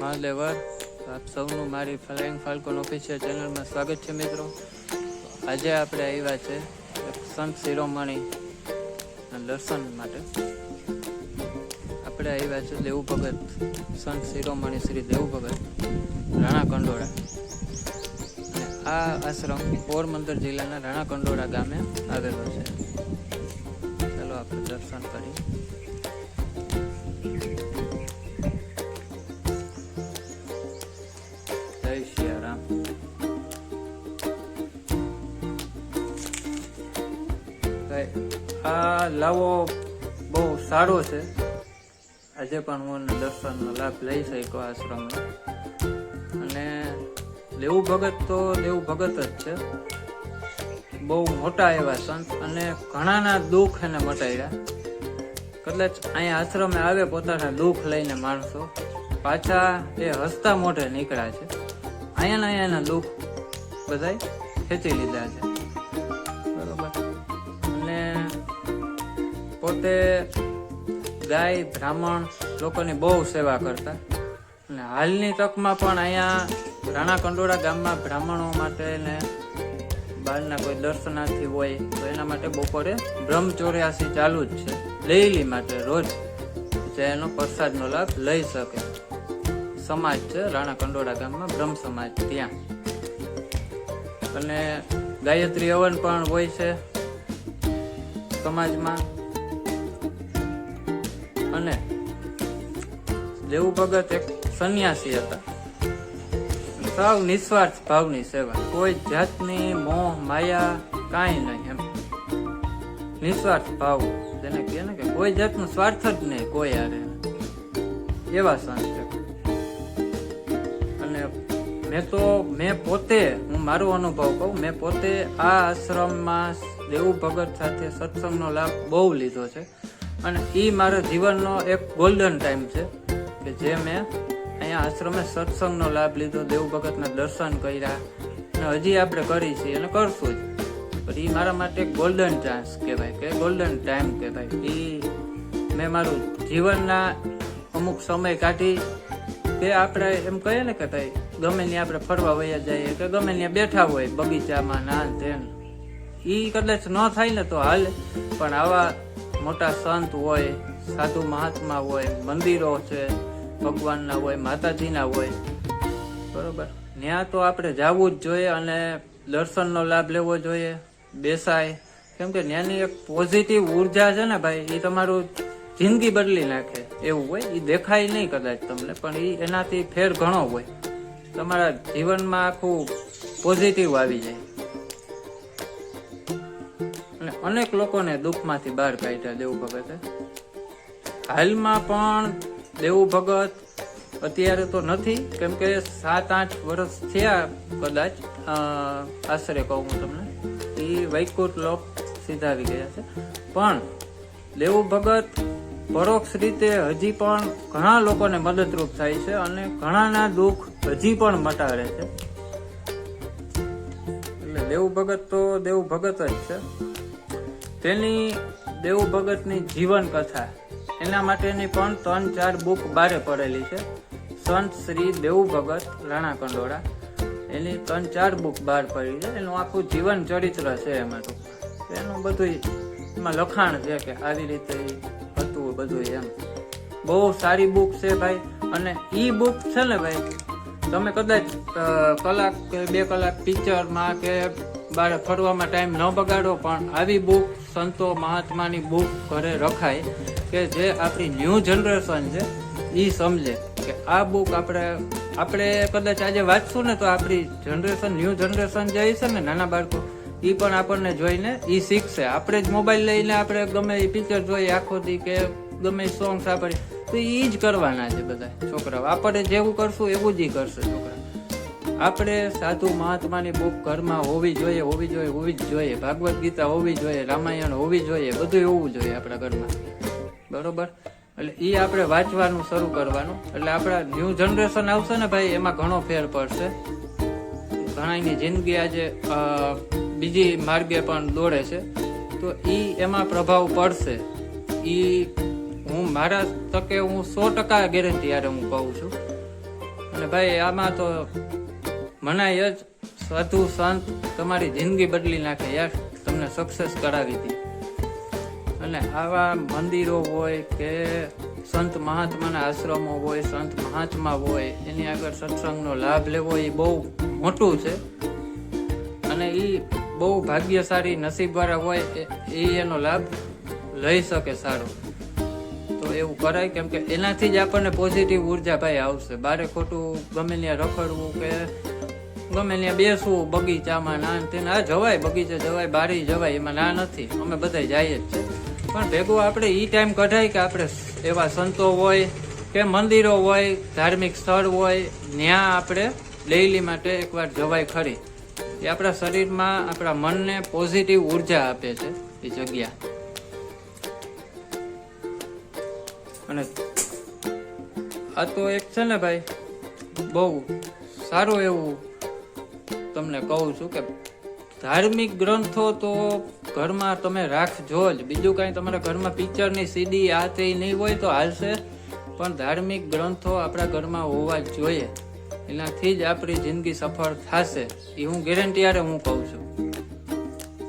મહાદેવર આપ સૌનું મારી ફ્લાઇંગ ફાલ્કોન ઓફિશિયલ ચેનલમાં સ્વાગત છે મિત્રો. આજે આપણે આવ્યા છે એક સંત શિરોમણી દર્શન માટે. આપણે આવ્યા છે દેવ ભગત સંત શિરોમણી શ્રી દેવ ભગત રાણા કંડોળા. આ આશ્રમ પોરબંદર જિલ્લાના રાણા કંડોળા ગામે આવેલો છે. ચાલો આપણે દર્શન કરીએ. આ લાવો બહુ સારો છે. આજે પણ હું દર્શનનો લાભ લઈ શક્યો આશ્રમનો. અને દેવ ભગત તો દેવ ભગત જ છે. બહુ મોટા એવા સંત અને ઘણાના દુઃખ એને મટાડ્યા. કદાચ અહીંયા આશ્રમે આવે પોતાના દુઃખ લઈને માણસો પાછા એ હસતા મોઢે નીકળ્યા છે. અહીંયાના દુઃખ બધા ખેંચી લીધા છે. પોતે ગાય બ્રાહ્મણ લોકોની બહુ સેવા કરતા. અને હાલની તકમાં પણ અહીંયા રાણા કંડોળા ગામમાં બ્રાહ્મણો માટે ને બહારના કોઈ દર્શનાર્થી હોય તો એના માટે બપોરે બ્રહ્મચોર્યાસી ચાલુ જ છે ડેઈલી માટે રોજ, જે એનો પ્રસાદનો લાભ લઈ શકે. સમાજ છે રાણા કંડોળા ગામમાં બ્રહ્મ સમાજ, ત્યાં. અને ગાયત્રી હવન પણ હોય છે સમાજમાં. અને દેવ ભગત એક સંન્યાસી હતા. સાવ નિસ્વાર્થ ભાવની સેવા, કોઈ જાતની મોહ માયા કાંઈ નહીં. એમ નિસ્વાર્થ ભાવ જેને કહે ને કે કોઈ જાતનો સ્વાર્થ જ નહીં કોઈ હારે, એવા સંત છે. અને મેં પોતે હું મારો અનુભવ કહું, મેં પોતે આ આશ્રમમાં દેવ ભગત સાથે સત્સંગનો લાભ બહુ લીધો છે. અને એ મારા જીવનનો એક ગોલ્ડન ટાઈમ છે કે જે મેં અહીંયા આશ્રમે સત્સંગનો લાભ લીધો, દેવ ભગતના દર્શન કર્યા. અને હજી આપણે કરી છીએ અને કરશું જ. પણ એ મારા માટે ગોલ્ડન ચાન્સ કહેવાય કે ગોલ્ડન ટાઈમ કહેવાય. એ મેં મારું જીવનના અમુક સમય કાઢી કે આપણે એમ કહીએ ને કે ભાઈ ગમે ત્યાં આપણે ફરવા વયા જઈએ કે ગમે ત્યાં બેઠા હોય બગીચામાં નાન તેન, એ કદાચ ન થાય ને તો હાલે. પણ આવા મોટા સંત હોય, સાધુ મહાત્મા હોય, મંદિરો છે ભગવાનના હોય, માતાજીના હોય, બરોબર, ત્યાં તો આપણે જવું જ જોઈએ અને દર્શનનો લાભ લેવો જોઈએ. બેસાય, કેમ કે ત્યાંની એક પોઝિટિવ ઉર્જા છે ને ભાઈ, એ તમારું જિંદગી બદલી નાખે એવું હોય. એ દેખાય નહીં કદાચ તમને, પણ એ એનાથી ફેર ઘણો હોય. તમારા જીવનમાં આખું પોઝિટિવ આવી જાય. અનેક લોકોને દુઃખમાંથી બહાર કાઢ્યા દેવ ભગતે. હાલમાં પણ દેવ ભગત અત્યારે તો નથી, કેમ કે 7-8 વર્ષ થયા કદાચ, આશરે કહું હું તમને, એ વૈકુંઠ લોક સીધાવી ગયા છે. પણ દેવ ભગત પરોક્ષ રીતે હજી પણ ઘણા લોકોને મદદરૂપ થાય છે અને ઘણાના દુઃખ હજી પણ મટાડે છે. એટલે દેવ ભગત તો દેવ ભગત જ છે. તેની દેવ ભગતની જીવન કથા, એના માટેની પણ 3-4 બુક બારે પડેલી છે. સંત શ્રી દેવ ભગત રાણા કંડોળા, એની 3-4 બુક બહાર પડી છે. એનું આખું જીવન ચરિત્ર છે. એમાં તો એનું બધું એમાં લખાણ છે કે આવી રીતે હતું બધું. એમ બહુ સારી બુક છે ભાઈ. અને ઈ બુક છે ને ભાઈ, તમે કદાચ કલાક કે 2 કલાક પિક્ચરમાં કે બારે ફરવામાં ટાઈમ ન બગાડો, પણ આવી બુક સંતો મહાત્માની બુક ઘરે રખાય કે જે આપણી ન્યૂ જનરેશન છે એ સમજે કે આ બુક આપણે કદાચ આજે વાંચશું ને તો આપણી જનરેશન, ન્યૂ જનરેશન જે છે ને, નાના બાળકો, એ પણ આપણને જોઈને એ શીખશે. આપણે જ મોબાઈલ લઈને આપણે ગમે એ પિક્ચર જોઈએ આખો દી કે ગમે એ સોંગ સાંભળીએ તો એ જ કરવાના છે બધા છોકરાઓ. આપણે જેવું કરશું એવું જ કરશે છોકરા. આપણે સાધુ મહાત્માની બુક ઘરમાં હોવી જ જોઈએ. ભાગવત ગીતા હોવી જોઈએ, રામાયણ હોવી જોઈએ, બધું હોવું જોઈએ આપણા ઘરમાં, બરોબર. એટલે એ આપણે વાંચવાનું શરૂ કરવાનું. એટલે આપણા ન્યૂ જનરેશન આવશે ને ભાઈ, એમાં ઘણો ફેર પડશે. ઘણાની જિંદગી આજે બીજી માર્ગે પણ દોડે છે, તો એમાં પ્રભાવ પડશે. હું મારા તકે હું 100% ગેરંટી યારે હું કહું છું અને ભાઈ આમાં તો મનાય જ, સાધુ સંત તમારી જિંદગી બદલી નાખે યાર, તમને સક્સેસ કરાવી દી. અને આવા મંદિરો હોય કે સંત મહાત્માના આશ્રમો હોય, સંત મહાત્મા હોય, એની આગળ સત્સંગનો લાભ લેવો એ બહુ મોટું છે. અને એ બહુ ભાગ્યશાળી નસીબવાળા હોય એ એનો લાભ લઈ શકે સારો. તો એવું કરાય, કેમ કે એનાથી જ આપણને પોઝિટિવ ઉર્જા ભાઈ આવશે. બારે ખોટું ગમે ત્યાં રખડવું કે ગમે ત્યાં બેસવું બગીચામાં, ના તેને આ જવાય, બગીચે જવાય, બારી જવાય, એમાં ના નથી, અમે બધા જઈએ જ છે. પણ ભેગું આપણે એ ટાઈમ કઢાય કે આપણે એવા સંતો હોય કે મંદિરો હોય, ધાર્મિક સ્થળ હોય, ત્યાં આપણે ડેઈલી માટે એકવાર જવાય ખરી. એ આપણા શરીરમાં આપણા મનને પોઝિટિવ ઉર્જા આપે છે એ જગ્યા. અને આ તો એક છે ને ભાઈ બહુ સારું એવું તમને કહું છું કે ધાર્મિક ગ્રંથો તો ઘરમાં તમે રાખજો જ. બીજું કાંઈ તમારા ઘરમાં પિક્ચરની સીડી આ તે નહીં હોય તો હાલશે, પણ ધાર્મિક ગ્રંથો આપણા ઘરમાં હોવા જ જોઈએ. એનાથી જ આપણી જિંદગી સફળ થશે, એ હું ગેરંટી યારે હું કહું છું.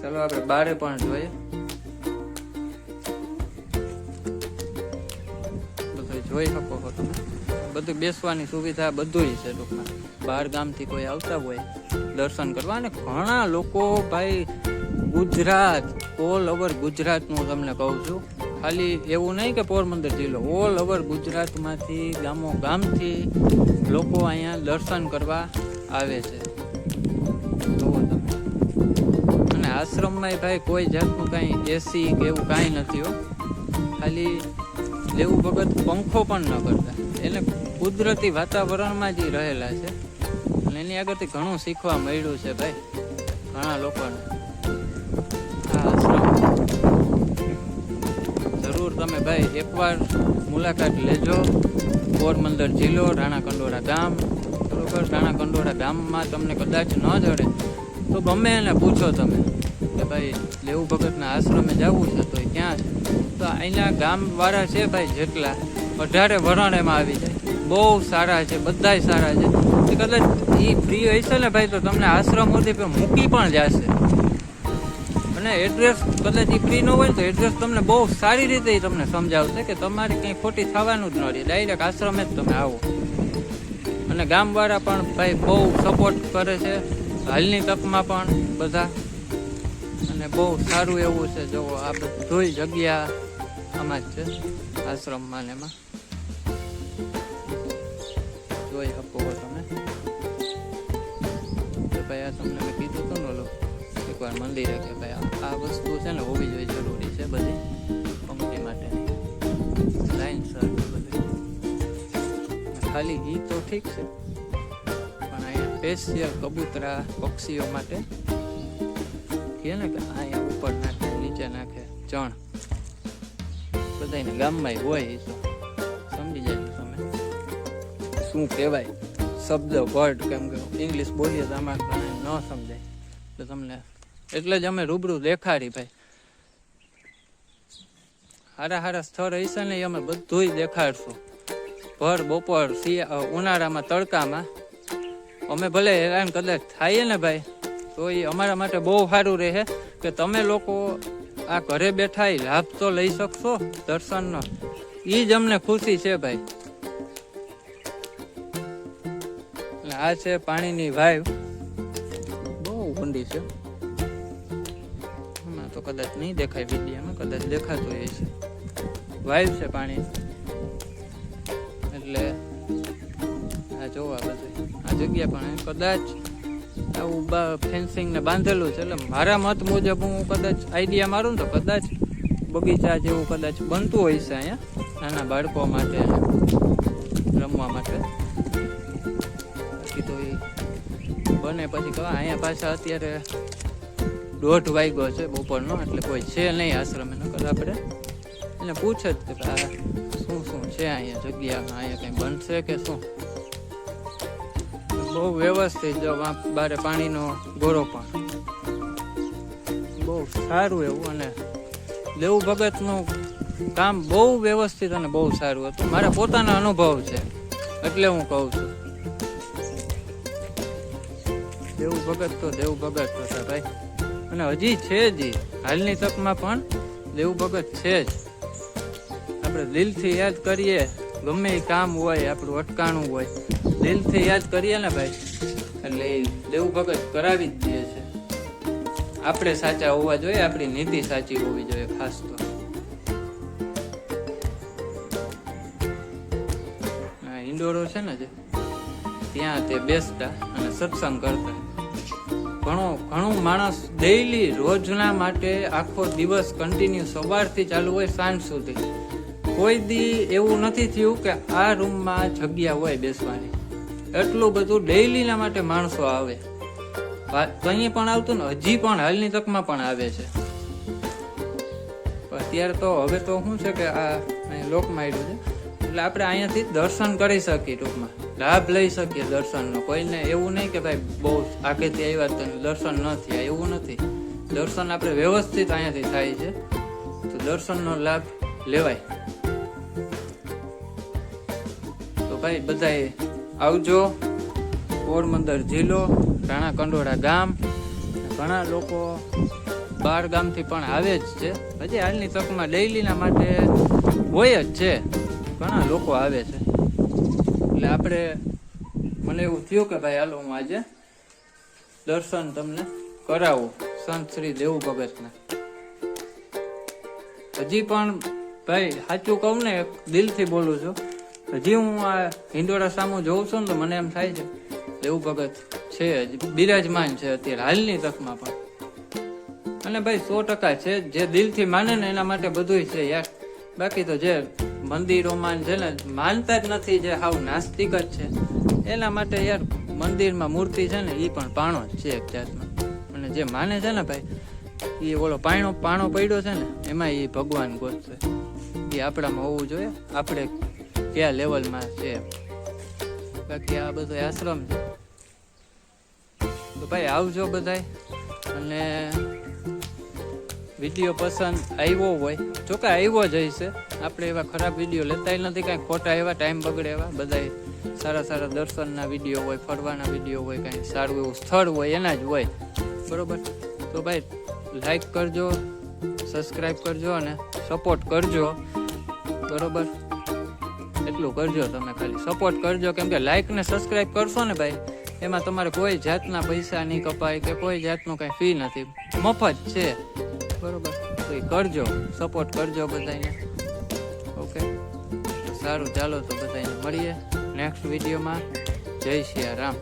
ચાલો આપણે બારે પણ જોઈએ. બધું જોઈ શકો છો તમે, બધું બેસવાની સુવિધા બધું છે ટૂંકમાં. બહાર ગામથી કોઈ આવતા હોય દર્શન કરવા, અને ઘણા લોકો ભાઈ ગુજરાત, ઓલ ઓવર ગુજરાતનું તમને કહું છું, ખાલી એવું નહીં કે પોરબંદર જિલ્લો, ઓલ ઓવર ગુજરાતમાંથી ગામો ગામથી લોકો અહીંયા દર્શન કરવા આવે છે. જુઓ તમે. અને આશ્રમમાં ભાઈ કોઈ જાતનું કાંઈ એસી કે એવું કાંઈ નથી હો. ખાલી દેવું ભગત પંખો પણ ન કરતા, એને કુદરતી વાતાવરણમાં જ રહેલા છે. અને એની આગળથી ઘણું શીખવા મળ્યું છે ભાઈ ઘણા લોકોને. આ આશ્રમ જરૂર તમે ભાઈ એકવાર મુલાકાત લેજો. પોરબંદર જિલ્લો, રાણા કંડોરા ગામ, બરોબર. રાણા કંડોરા ગામમાં તમને કદાચ ન જડે તો ગમે એને પૂછો તમે કે ભાઈ દેવું ભગતના આશ્રમે જવું છે તો ક્યાં છે, તો અહીંના ગામવાળા છે ભાઈ જેટલા 18 વરણ એમાં આવી જાય. બહુ સારા છે, બધાય સારા છે. કદાચ એ ફ્રી હશે ને ભાઈ તો તમને આશ્રમ સુધી મૂકી પણ જશે. અને એડ્રેસ કદાચ એ ફ્રી ન હોય તો એડ્રેસ તમને બહુ સારી રીતે તમને સમજાવશે કે તમારે કંઈ ખોટી થવાનું જ ન રહે. ડાયરેક્ટ આશ્રમે જ તમે આવો. અને ગામવાળા પણ ભાઈ બહુ સપોર્ટ કરે છે હાલની તકમાં પણ બધા. અને બહુ સારું એવું છે. જો આ બધી જગ્યા આમાં જ છે આશ્રમમાં ને એમાં જોઈ શકો તમે. તો ભાઈ આ તમને મેં કીધું હતું ને એકવાર મંદિરે કે ભાઈ આ વસ્તુ છે ને હોવી જોઈએ, જરૂરી છે બધી પંક્તિ માટેની લાઈન સર બધી. ખાલી ઈ તો ઠીક છે, પણ અહીંયા સ્પેશિયલ કબૂતરા પક્ષીઓ માટે કહે ને કે અહીંયા ઉપર નાખે, નીચે નાખે ચણ. બધાને ગામમાં હોય એ તો સમજી જાય તમે શું કહેવાય શબ્દ વર્ડ, કેમ કે ઇંગ્લિશ બોલીએ તો આમાં ન સમજાય. તો તમને એટલે જ અમે રૂબરૂ દેખાડી ભાઈ. હારા હારા સ્થળ હશે ને અમે બધું દેખાડશું. ભર બપોર ઉનાળામાં તડકામાં અમે ભલે હેરાન કદાચ થાય ને ભાઈ તો એ અમારા માટે બહુ સારું રહે કે તમે લોકો આ ઘરે બેઠા લાભ તો લઈ શકશો દર્શનનો. એ જ અમને ખુશી છે ભાઈ. આ છે પાણીની વાવ, બહુ ઊંડી છે. એમાં તો કદાચ નહીં દેખાય વિડીયોમાં, કદાચ દેખાતું એ છે. વાવ છે પાણી એટલે આ જોવા બધું આ જગ્યા પણ કદાચ આવું ફેન્સિંગ ને બાંધેલું છે. એટલે મારા મત મુજબ હું કદાચ આઈડિયા મારું ને તો કદાચ બગીચા જેવું કદાચ બનતું હોય છે અહીંયા નાના બાળકો માટે રમવા માટે. બાકી તો એ બને પછી કહા અહીંયા પાછા અત્યારે 1:30 વાગ્યો છે બપોરનો, એટલે કોઈ છે નહીં આશ્રમે. નકર આપણે એને પૂછે જ કે આ શું શું છે અહીંયા જગ્યામાં, અહીંયા કંઈ બનશે કે શું. બહુ વ્યવસ્થિત. જો બારે પાણીનો ગોરો પણ બહુ સારું એવું. અને દેવું ભગતનું કામ બહુ વ્યવસ્થિત અને બહુ સારું હતું. મારા પોતાના અનુભવ છે એટલે હું કહું છું. દેવ ભગત હતા ભાઈ, અને હજી છે જ, હાલની તકમાં પણ દેવ ભગત છે જ. આપણે દિલથી યાદ કરીએ, ગમે એ કામ હોય આપણું અટકાણું હોય, દિલથી યાદ કરીએ ને ભાઈ, એટલે દેવ ભગત કરાવી જ દે છે. આપણે સાચા હોવા જોઈએ, આપણી નીતિ સાચી હોવી જોઈએ ખાસ તો. હિંડોળો છે ને જે, ત્યાં તે બેસતા અને સત્સંગ કરતા. ઘણું માણસ ડેઈલી રોજના માટે આખો દિવસ કન્ટિન્યુ સવારથી ચાલુ હોય સાંજ સુધી. કોઈ દી એવું નથી થયું કે આ રૂમમાં જગ્યા હોય બેસવાની. એટલું બધું ડેઈલીના માટે માણસો આવે. અહીંયા પણ આવતું ને, હજી પણ હાલની તકમાં પણ આવે છે. અત્યારે તો હવે તો શું છે કે આ લોકમાં આવ્યું છે, એટલે આપણે અહીંયાથી દર્શન કરી શકીએ, ટૂંકમાં લાભ લઈ શકીએ દર્શનનો. કોઈને એવું નહીં કે ભાઈ બહુ આગેથી આવ્યા તો દર્શન ન થયા, એવું નથી. દર્શન આપણે વ્યવસ્થિત અહીંયાથી થાય છે, તો દર્શનનો લાભ લેવાય. તો ભાઈ બધાએ આવજો. પોરબંદર જિલ્લો, રાણા કંડોળા ગામ. ઘણા લોકો બાર ગામથી પણ આવે જ છે. હજી હાલની તકમાં ડેઈલીના માટે હોય જ છે, ઘણા લોકો આવે છે. એટલે મને એવું થયું કે ભાઈ હાલો હું આજે દર્શન તમને કરાવું સંત શ્રી દેવ ભગતના. હજી પણ ભાઈ સાચું કહું ને, દિલથી બોલું છું, હજી હું આ હિંડોળા સામું જોઉં છું ને તો મને એમ થાય છે દેવ ભગત છે, બિરાજમાન છે અત્યારે હાલની તકમાં પણ. અને ભાઈ 100% છે, જે દિલથી માને ને એના માટે બધું છે યાર. બાકી તો જે મંદિરોમાં છે ને માનતા જ નથી, જે હાવ નાસ્તિક જ છે, એના માટે યાર મંદિરમાં મૂર્તિ છે ને એ પણ પાણો જ છે એક જાતનો. અને જે માને છે ને ભાઈ, એ ઓલો પાણો પડ્યો છે ને એમાં એ ભગવાન ગોતશે. એ આપણામાં હોવું જોઈએ, આપણે કયા લેવલમાં છે. બાકી આ બધો આશ્રમ છે. તો ભાઈ આવજો બધાય. અને વિડીયો પસંદ આવ્યો હોય, જોકે આવ્યો જ હશે, આપણે એવા ખરાબ વિડીયો લેતા નથી, કાંઈ ખોટા એવા ટાઈમ બગડે એવા. બધાય સારા દર્શનના વિડીયો હોય, ફરવાના વિડીયો હોય, કાંઈ સારું એવું સ્થળ હોય એના જ હોય, બરોબર. તો ભાઈ લાઈક કરજો, સબસ્ક્રાઈબ કરજો અને સપોર્ટ કરજો, બરોબર. એટલું કરજો, તમે ખાલી સપોર્ટ કરજો. કેમ કે લાઈક ને સબસ્ક્રાઈબ કરશો ને ભાઈ, એમાં તમારે કોઈ જાતના પૈસા નહીં કપાય કે કોઈ જાતનું કાંઈ ફી નથી, મફત છે, બરોબર. તો એ કરજો, સપોર્ટ કરજો બધાને. ઓકે, તો સારું, ચાલો તો બધાને મળીએ નેક્સ્ટ વિડીયોમાં. જય સિયા રામ.